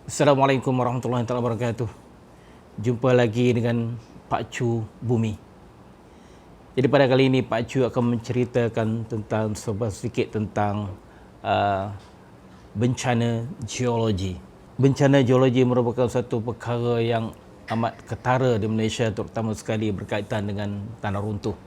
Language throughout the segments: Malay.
Assalamualaikum warahmatullahi wabarakatuh. Jumpa lagi dengan Pak Chu Bumi. Jadi pada kali ini Pak Chu akan menceritakan tentang sedikit tentang bencana geologi. Bencana geologi merupakan satu perkara yang amat ketara di Malaysia, terutama sekali berkaitan dengan tanah runtuh.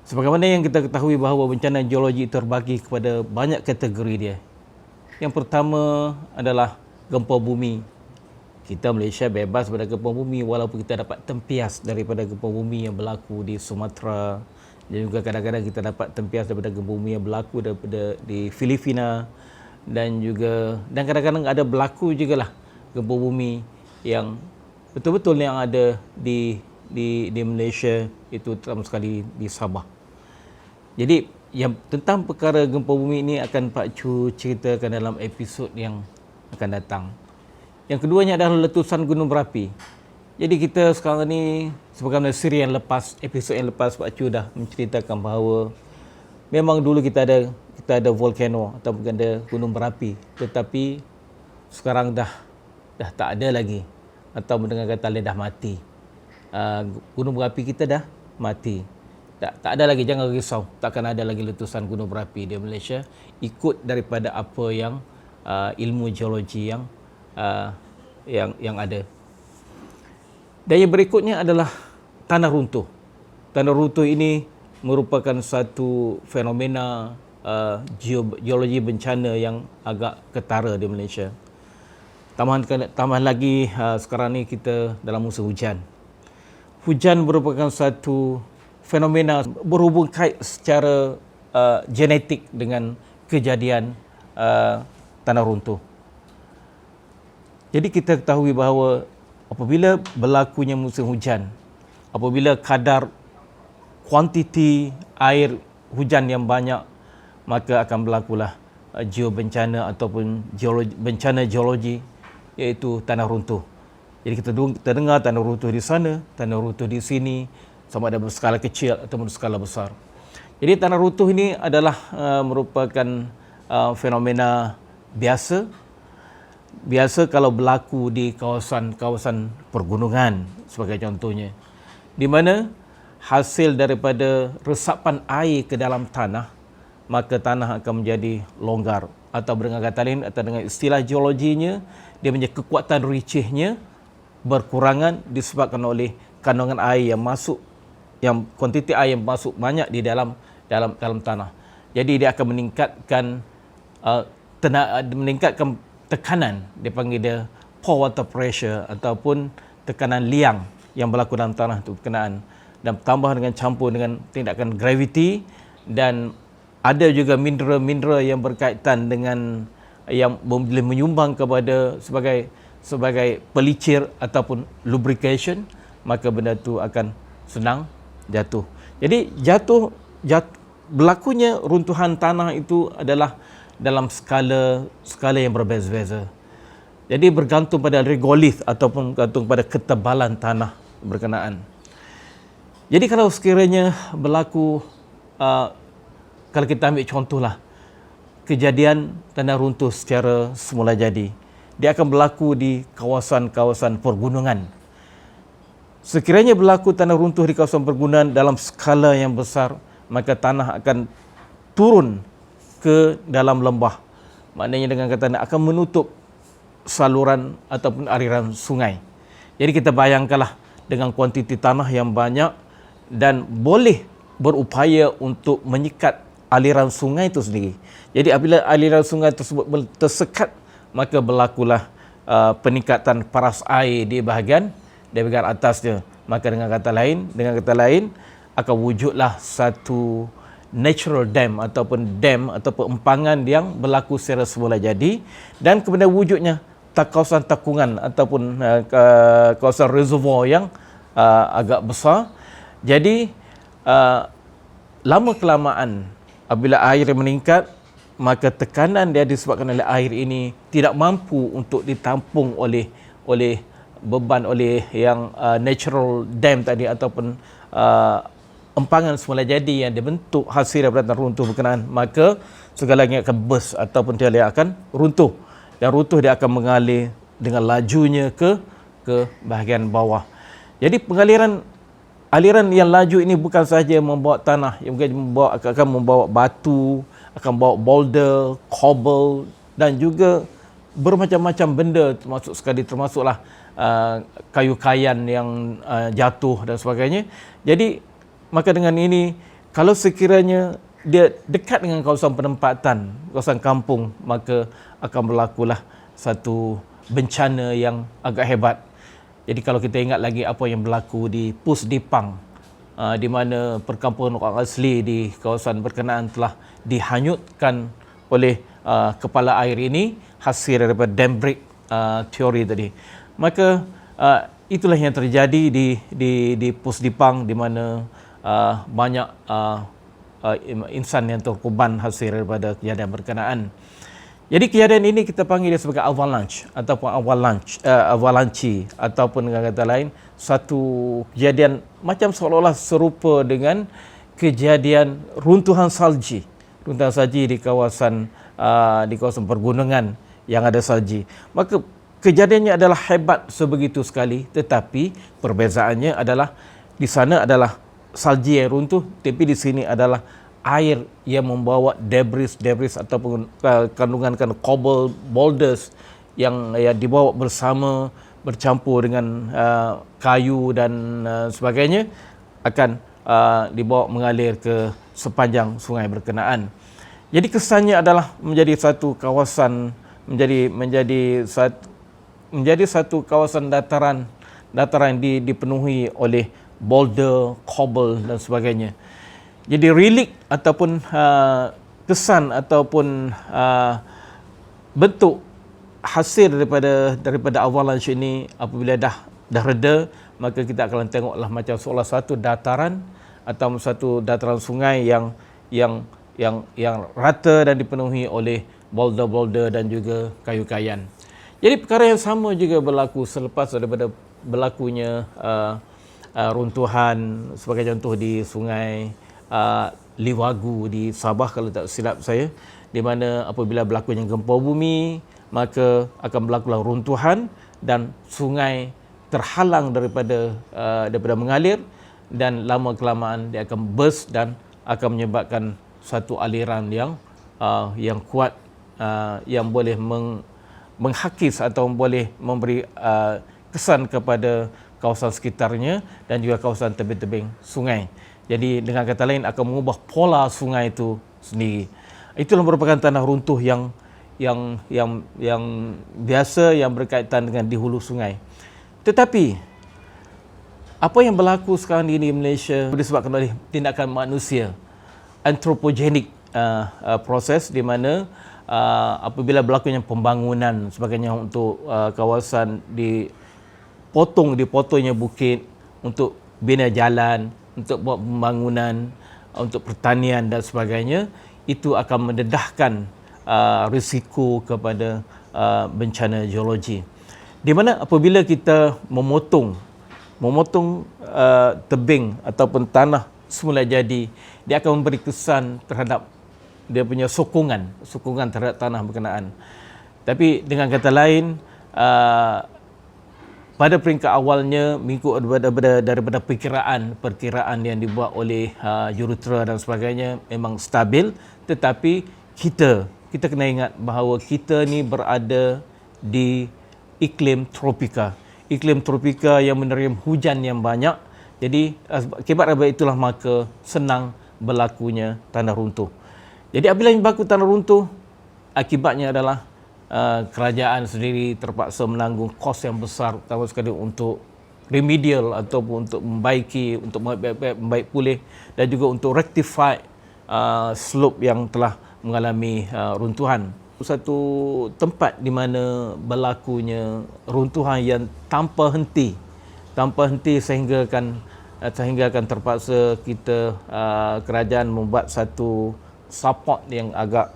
Sebagaimana yang kita ketahui bahawa bencana geologi terbagi kepada banyak kategori dia. Yang pertama adalah gempa bumi. Kita Malaysia bebas pada gempa bumi walaupun kita dapat tempias daripada gempa bumi yang berlaku di Sumatera, dan juga kadang-kadang kita dapat tempias daripada gempa bumi yang berlaku daripada di Filipina, dan kadang-kadang ada berlaku jugalah gempa bumi yang betul-betul yang ada di Malaysia, itu terutama sekali di Sabah. Jadi yang tentang perkara gempa bumi ini akan Pak Chu ceritakan dalam episod yang akan datang. Yang keduanya adalah letusan gunung berapi. Jadi kita sekarang ni, sebagaimana siri yang lepas, episod yang lepas, Pak Chu dah menceritakan bahawa memang dulu kita ada volcano atau ada gunung berapi, tetapi sekarang dah tak ada lagi, atau mendengar kata lain dah mati. Gunung berapi kita dah mati. Tak ada lagi, jangan risau, takkan ada lagi letusan gunung berapi di Malaysia ikut daripada apa yang ilmu geologi yang ada. Dan yang berikutnya adalah tanah runtuh. Tanah runtuh ini merupakan satu fenomena geologi bencana yang agak ketara di Malaysia. Tambah lagi sekarang ni kita dalam musim hujan. Hujan merupakan satu fenomena berhubung kait secara genetik dengan kejadian tanah runtuh. Jadi kita ketahui bahawa apabila berlakunya musim hujan, apabila kadar kuantiti air hujan yang banyak, maka akan berlakulah geobencana ataupun bencana geologi, iaitu tanah runtuh. Jadi kita dengar tanah runtuh di sana, tanah runtuh di sini, sama ada berskala kecil atau berskala besar. Jadi tanah runtuh ini adalah merupakan fenomena biasa kalau berlaku di kawasan pergunungan sebagai contohnya, di mana hasil daripada resapan air ke dalam tanah, maka tanah akan menjadi longgar, atau dengan kata lain, atau dengan istilah geologinya, dia punya kekuatan ricihnya berkurangan disebabkan oleh kandungan air yang masuk, yang kuantiti air yang masuk banyak di dalam tanah. Jadi dia akan meningkatkan tekanan, dia panggil dia pore water pressure, ataupun tekanan liang yang berlaku dalam tanah itu berkenaan, dan tambah dengan campur dengan tindakan gravity, dan ada juga mineral yang berkaitan dengan yang boleh menyumbang kepada sebagai pelicir ataupun lubrication, maka benda itu akan senang jatuh. Jadi berlakunya runtuhan tanah itu adalah dalam skala yang berbeza-beza. Jadi bergantung pada regolith ataupun bergantung pada ketebalan tanah berkenaan. Jadi kalau sekiranya berlaku, kalau kita ambil contohlah kejadian tanah runtuh secara semula jadi, dia akan berlaku di kawasan-kawasan pergunungan. Sekiranya berlaku tanah runtuh di kawasan pergunungan dalam skala yang besar, maka tanah akan turun ke dalam lembah. Maknanya dengan kata akan menutup saluran ataupun aliran sungai. Jadi kita bayangkanlah dengan kuantiti tanah yang banyak dan boleh berupaya untuk menyekat aliran sungai itu sendiri. Jadi apabila aliran sungai tersebut tersekat, maka berlakulah peningkatan paras air di bahagian atasnya. Maka dengan kata lain akan wujudlah satu natural dam ataupun empangan yang berlaku secara semula jadi, dan kemudian wujudnya kawasan takungan ataupun kawasan reservoir yang agak besar. Jadi lama kelamaan apabila air meningkat, maka tekanan dia disebabkan oleh air ini tidak mampu untuk ditampung oleh beban oleh yang natural dam tadi ataupun empangan semula jadi yang dibentuk hasil daripada runtuh berkenaan, maka segalanya akan burst ataupun dia akan runtuh. dan runtuh dia akan mengalir dengan lajunya ke bahagian bawah. Jadi aliran yang laju ini bukan sahaja membawa tanah, yang akan membawa batu, akan membawa boulder, cobble dan juga bermacam-macam benda, termasuklah kayu kayan yang jatuh dan sebagainya. Jadi maka dengan ini, kalau sekiranya dia dekat dengan kawasan penempatan, kawasan kampung, maka akan berlakulah satu bencana yang agak hebat. Jadi kalau kita ingat lagi apa yang berlaku di Pusdipang, di mana perkampungan orang asli di kawasan berkenaan telah dihanyutkan oleh kepala air ini, hasil daripada dam break teori tadi. Maka itulah yang terjadi di Pusdipang, di mana banyak insan yang terkorban hasil daripada kejadian berkenaan. Jadi kejadian ini kita panggil dia sebagai avalanche ataupun avalanche, ataupun dengan kata lain satu kejadian macam seolah-olah serupa dengan kejadian runtuhan salji di kawasan pergunungan yang ada salji. Maka kejadiannya adalah hebat sebegitu sekali, tetapi perbezaannya adalah di sana adalah salji yang runtuh, tapi di sini adalah air yang membawa debris ataupun kandungan cobble, boulders yang dibawa bersama, bercampur dengan kayu dan sebagainya, akan dibawa mengalir ke sepanjang sungai berkenaan. Jadi kesannya adalah menjadi satu kawasan menjadi satu kawasan dataran dipenuhi oleh boulder, cobble dan sebagainya. Jadi relic ataupun kesan ataupun bentuk hasil daripada avalanche ini apabila dah reda, maka kita akan tengoklah macam seolah satu dataran atau satu dataran sungai yang rata dan dipenuhi oleh boulder dan juga kayu kayan. Jadi perkara yang sama juga berlaku selepas daripada berlakunya runtuhan, sebagai contoh di sungai Liwagu di Sabah kalau tak silap saya, di mana apabila berlakunya gempa bumi, maka akan berlakulah runtuhan dan sungai terhalang daripada mengalir, dan lama kelamaan dia akan burst dan akan menyebabkan satu aliran yang kuat, yang boleh menghakis atau boleh memberi kesan kepada kawasan sekitarnya dan juga kawasan tebing-tebing sungai. Jadi dengan kata lain akan mengubah pola sungai itu sendiri. Itulah merupakan tanah runtuh yang biasa, yang berkaitan dengan di hulu sungai. Tetapi apa yang berlaku sekarang di Malaysia disebabkan oleh tindakan manusia, anthropogenic proses, di mana apabila berlakunya pembangunan sebagainya untuk kawasan dipotongnya bukit untuk bina jalan, untuk buat pembangunan, untuk pertanian dan sebagainya, itu akan mendedahkan risiko kepada bencana geologi. Di mana apabila kita memotong tebing ataupun tanah semula jadi, dia akan memberi kesan terhadap dia punya sokongan terhadap tanah berkenaan. Tapi dengan kata lain, pada peringkat awalnya, mengikut daripada perkiraan yang dibuat oleh jurutera dan sebagainya, memang stabil. Tetapi kita kena ingat bahawa kita ni berada di iklim tropika yang menerima hujan yang banyak. Jadi akibat itulah maka senang berlakunya tanah runtuh. Jadi apabila berlaku tanah runtuh, akibatnya adalah kerajaan sendiri terpaksa menanggung kos yang besar, terutama sekali untuk remedial ataupun untuk membaiki, untuk membaik pulih, dan juga untuk rectify slope yang telah mengalami runtuhan. Satu tempat di mana berlakunya runtuhan yang tanpa henti sehingga akan terpaksa kita kerajaan membuat satu support yang agak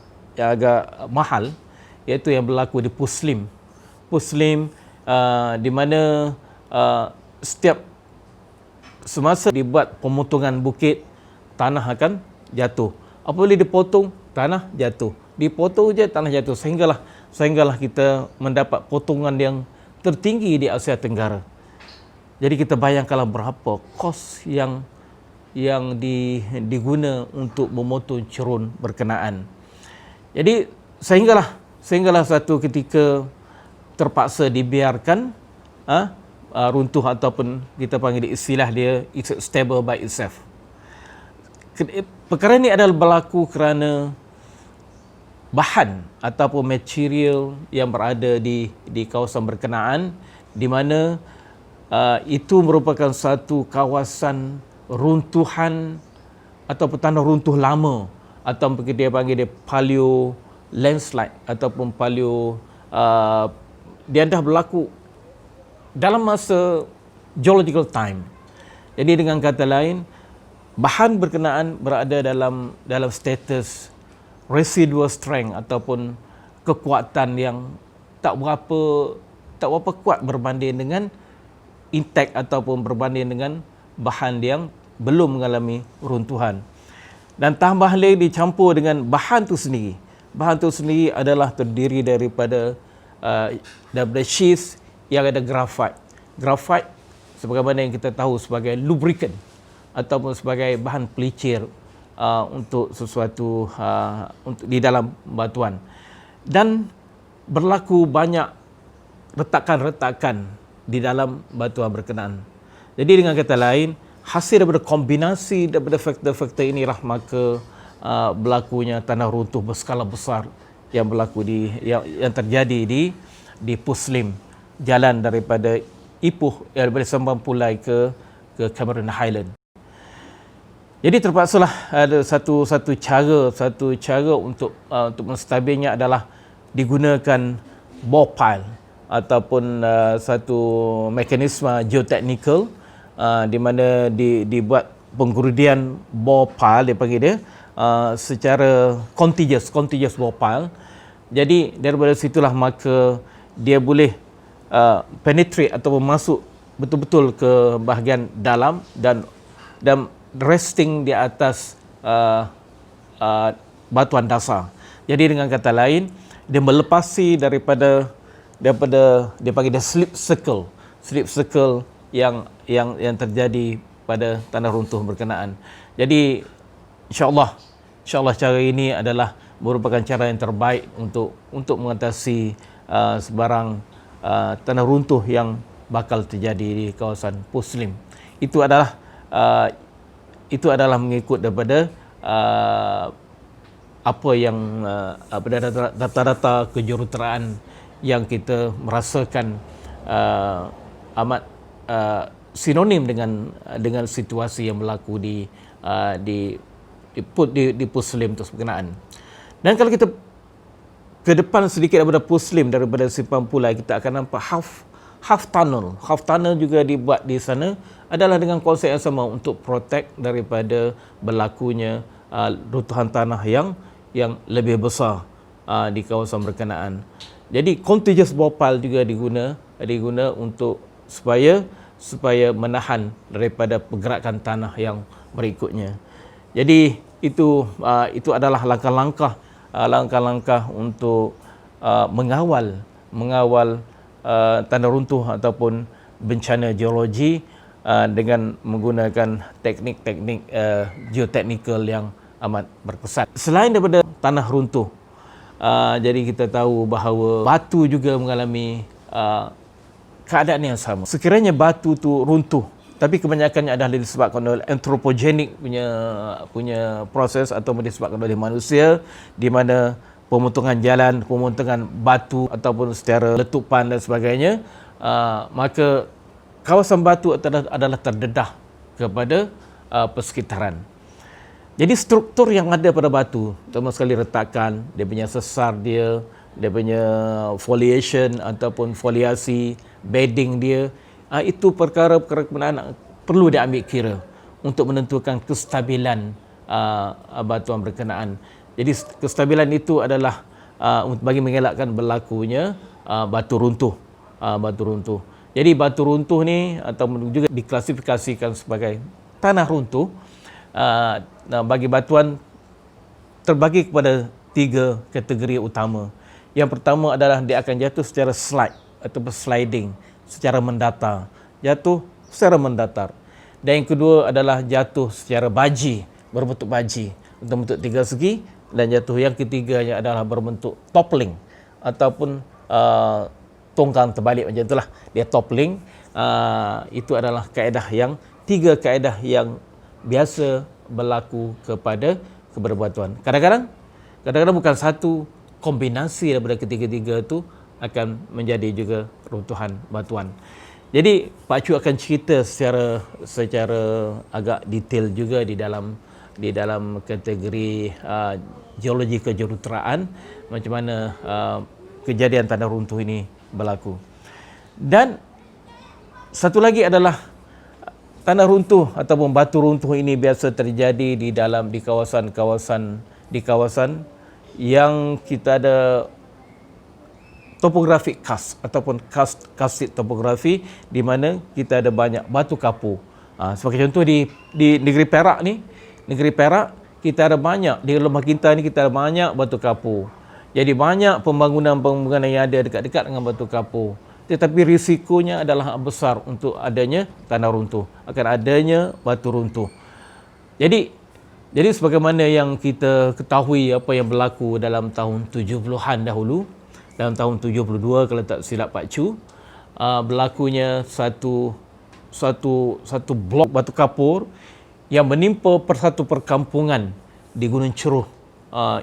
mahal, iaitu yang berlaku di Puslim, di mana setiap semasa dibuat pemotongan bukit, tanah akan jatuh. Apabila dipotong, tanah jatuh. Dipotong je, tanah jatuh. Sehinggalah sehinggalah kita mendapat potongan yang tertinggi di Asia Tenggara. Jadi kita bayangkanlah berapa kos yang diguna untuk memotong cerun berkenaan. Jadi sehinggalah satu ketika terpaksa dibiarkan runtuh, ataupun kita panggil istilah dia it's stable by itself. Perkara ini adalah berlaku kerana bahan ataupun material yang berada di kawasan berkenaan, di mana itu merupakan satu kawasan runtuhan ataupun tanah runtuh lama, atau dia panggil dia paleo landslide ataupun paleo, dia dah berlaku dalam masa geological time. Jadi dengan kata lain, bahan berkenaan berada dalam status residual strength ataupun kekuatan yang tak berapa kuat berbanding dengan intact ataupun berbanding dengan bahan yang belum mengalami runtuhan. Dan tambah lagi dicampur dengan bahan tu sendiri. Bahan tu sendiri adalah terdiri daripada schist yang ada grafite. Grafite sebagaimana yang kita tahu sebagai lubricant ataupun sebagai bahan pelicir untuk sesuatu untuk di dalam batuan, dan berlaku banyak retakan-retakan di dalam batuan berkenaan. Jadi dengan kata lain, hasil daripada kombinasi daripada faktor-faktor inilah maka berlakunya tanah runtuh berskala besar yang berlaku yang terjadi di Puslim, jalan daripada Ipoh, daripada Sembang Pulai ke Cameron Highland. Jadi terpaksalah ada satu cara untuk menstabilnya adalah digunakan bore pile ataupun satu mekanisme geotechnical, di mana dibuat penggurudian bore pile, dia panggil dia, secara contiguous bore pile. Jadi daripada situlah maka dia boleh penetrate atau masuk betul-betul ke bahagian dalam dan resting di atas batuan dasar. Jadi dengan kata lain, dia melepasi daripada dia panggil dia slip circle yang terjadi pada tanah runtuh berkenaan. Jadi insyaallah cara ini adalah merupakan cara yang terbaik untuk mengatasi sebarang tanah runtuh yang bakal terjadi di kawasan Puslim. Itu adalah mengikut daripada apa yang data-data kejuruteraan yang kita merasakan amat sinonim dengan situasi yang berlaku di Puslim itu berkenaan. Dan kalau kita ke depan sedikit daripada Puslim, daripada Simpang Pulai, kita akan nampak half tunnel. Half tunnel juga dibuat di sana adalah dengan konsep yang sama untuk protect daripada berlakunya runtuhan tanah yang lebih besar di kawasan berkenaan. Jadi contiguous bore pile juga diguna untuk supaya menahan daripada pergerakan tanah yang berikutnya. Jadi itu adalah langkah-langkah untuk mengawal tanah runtuh ataupun bencana geologi dengan menggunakan teknik-teknik geotechnical yang amat berkesan. Selain daripada tanah runtuh, jadi kita tahu bahawa batu juga mengalami keadaan yang sama. Sekiranya batu tu runtuh, tapi kebanyakannya adalah disebabkan oleh anthropogenic punya proses atau disebabkan oleh manusia, di mana pemotongan jalan, pemotongan batu ataupun secara letupan dan sebagainya, maka kawasan batu adalah terdedah kepada persekitaran. Jadi struktur yang ada pada batu, terutama sekali retakan, dia punya sesar dia punya foliation ataupun foliasi, bedding dia, itu perkara-perkara kebenaan perlu diambil kira untuk menentukan kestabilan batuan berkenaan. Jadi kestabilan itu adalah bagi mengelakkan berlakunya batu runtuh. Jadi batu runtuh ni atau juga diklasifikasikan sebagai tanah runtuh. Bagi batuan terbagi kepada 3 kategori utama. Yang pertama adalah dia akan jatuh secara slide atau sliding, secara mendatar. Jatuh secara mendatar. Dan yang kedua adalah jatuh secara baji, berbentuk baji, berbentuk tiga segi. Dan jatuh yang ketiganya adalah berbentuk toppling ataupun tongkang terbalik macam itulah. Dia toppling. Itu adalah tiga kaedah yang biasa berlaku kepada batuan. Kadang-kadang bukan satu, kombinasi daripada ketiga-tiga itu akan menjadi juga runtuhan batuan. Jadi Pak Chu akan cerita secara agak detail juga di dalam kategori geologi kejuruteraan macam mana kejadian tanah runtuh ini berlaku. Dan satu lagi adalah tanah runtuh ataupun batu runtuh ini biasa terjadi di kawasan yang kita ada topografi khas ataupun karst topografi di mana kita ada banyak batu kapur. Sebagai contoh di negeri Perak ni, kita ada banyak, di rumah kita ni kita ada banyak batu kapur. Jadi banyak pembangunan yang ada dekat-dekat dengan batu kapur. Tetapi risikonya adalah besar untuk adanya tanah runtuh, akan adanya batu runtuh. Jadi sebagaimana yang kita ketahui apa yang berlaku dalam tahun 70-an dahulu, dalam tahun 72 kalau tak silap Pak Chu, berlakunya satu blok batu kapur yang menimpa satu perkampungan di Gunung Ceruh,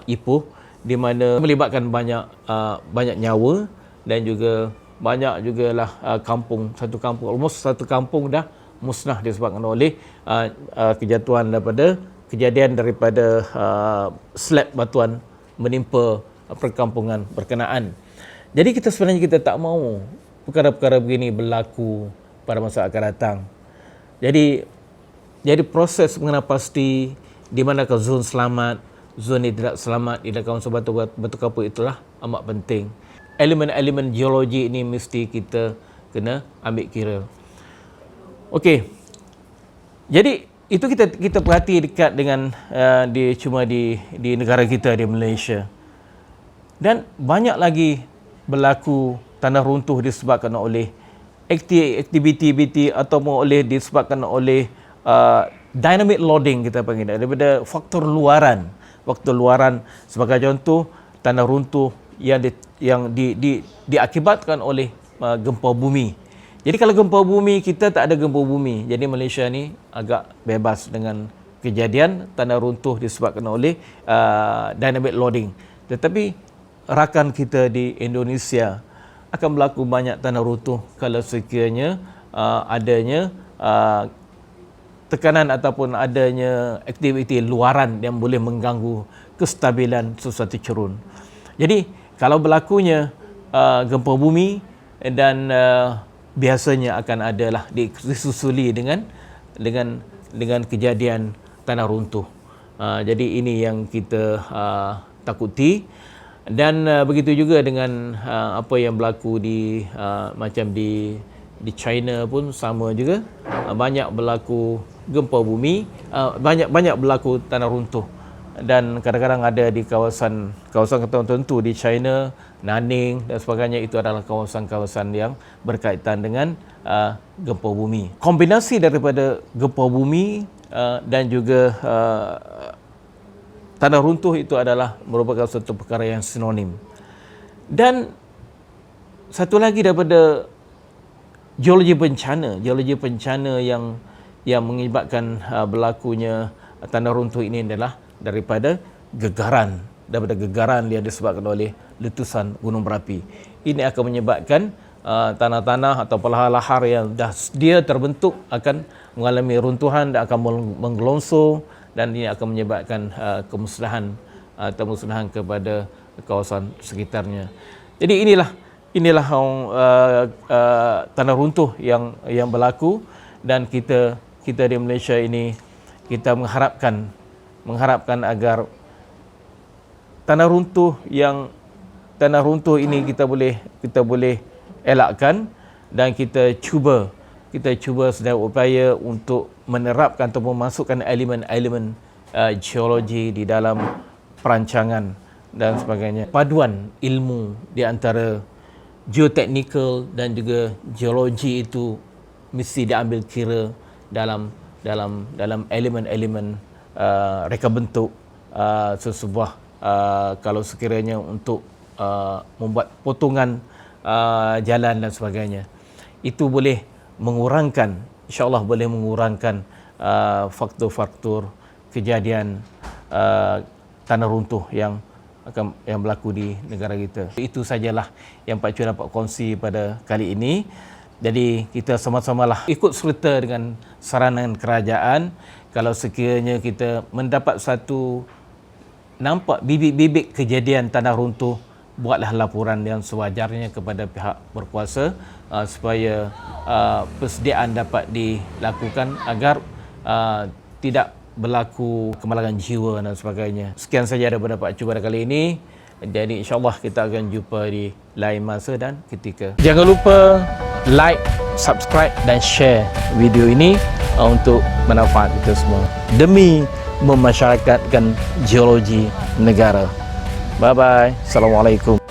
Ipoh, di mana melibatkan banyak nyawa dan juga banyak jugalah satu kampung dah musnah disebabkan oleh kejadian daripada slab batuan menimpa perkampungan berkenaan. Jadi sebenarnya kita tak mahu perkara-perkara begini berlaku pada masa akan datang. Jadi proses mengenal pasti di manakah zon selamat, zon yang tidak selamat di kawasan batu kapur itulah amat penting. Elemen-elemen geologi ini mesti kita kena ambil kira. Okey. Jadi itu kita perhati dekat dengan di negara kita, di Malaysia. Dan banyak lagi berlaku tanah runtuh disebabkan oleh aktiviti ataupun disebabkan oleh dynamic loading, kita panggil, daripada faktor luaran. Sebagai contoh, tanah runtuh yang diakibatkan oleh gempa bumi. Jadi kalau gempa bumi, kita tak ada gempa bumi. Jadi Malaysia ni agak bebas dengan kejadian tanah runtuh disebabkan oleh dynamic loading. Tetapi rakan kita di Indonesia akan berlaku banyak tanah runtuh kalau sekiranya adanya tekanan ataupun adanya aktiviti luaran yang boleh mengganggu kestabilan sesuatu cerun. Jadi kalau berlakunya gempa bumi dan biasanya akan adalah disusuli dengan kejadian tanah runtuh. Jadi ini yang kita takuti. Dan begitu juga dengan apa yang berlaku macam di China pun sama juga. Banyak berlaku gempa bumi, banyak berlaku tanah runtuh. Dan kadang-kadang ada di kawasan tertentu di China, Nanning dan sebagainya, itu adalah kawasan-kawasan yang berkaitan dengan gempa bumi. Kombinasi daripada gempa bumi dan juga tanah runtuh itu adalah merupakan satu perkara yang sinonim. Dan satu lagi daripada geologi bencana yang mengibatkan berlakunya tanah runtuh ini adalah daripada gegaran yang disebabkan oleh letusan gunung berapi. Ini akan menyebabkan tanah-tanah atau lahar yang dah sedia terbentuk akan mengalami runtuhan dan akan menggelongsor, dan ini akan menyebabkan kemusnahan kepada kawasan sekitarnya. Jadi inilah tanah runtuh yang berlaku, dan kita di Malaysia ini kita mengharapkan agar tanah runtuh ini kita boleh elakkan, dan kita cuba sedaya upaya untuk menerapkan atau memasukkan elemen-elemen geologi di dalam perancangan dan sebagainya. Paduan ilmu di antara geoteknikal dan juga geologi itu mesti diambil kira dalam elemen-elemen reka bentuk sesebuah kalau sekiranya untuk membuat potongan jalan dan sebagainya. Itu boleh mengurangkan, insya-Allah boleh mengurangkan faktor-faktor kejadian tanah runtuh yang berlaku di negara kita. Itu sajalah yang Pak Cu dapat kongsi pada kali ini. Jadi kita sama-samalah ikut serta dengan saranan kerajaan. Kalau sekiranya kita mendapat satu nampak bibit-bibit kejadian tanah runtuh, buatlah laporan yang sewajarnya kepada pihak berkuasa supaya persediaan dapat dilakukan agar tidak berlaku kemalangan jiwa dan sebagainya. Sekian saja daripada Pak Cu pada kali ini. Jadi insya-Allah kita akan jumpa di lain masa dan ketika. Jangan lupa like, subscribe dan share video ini untuk manfaat kita semua demi memasyarakatkan geologi negara. Bye bye. Assalamualaikum.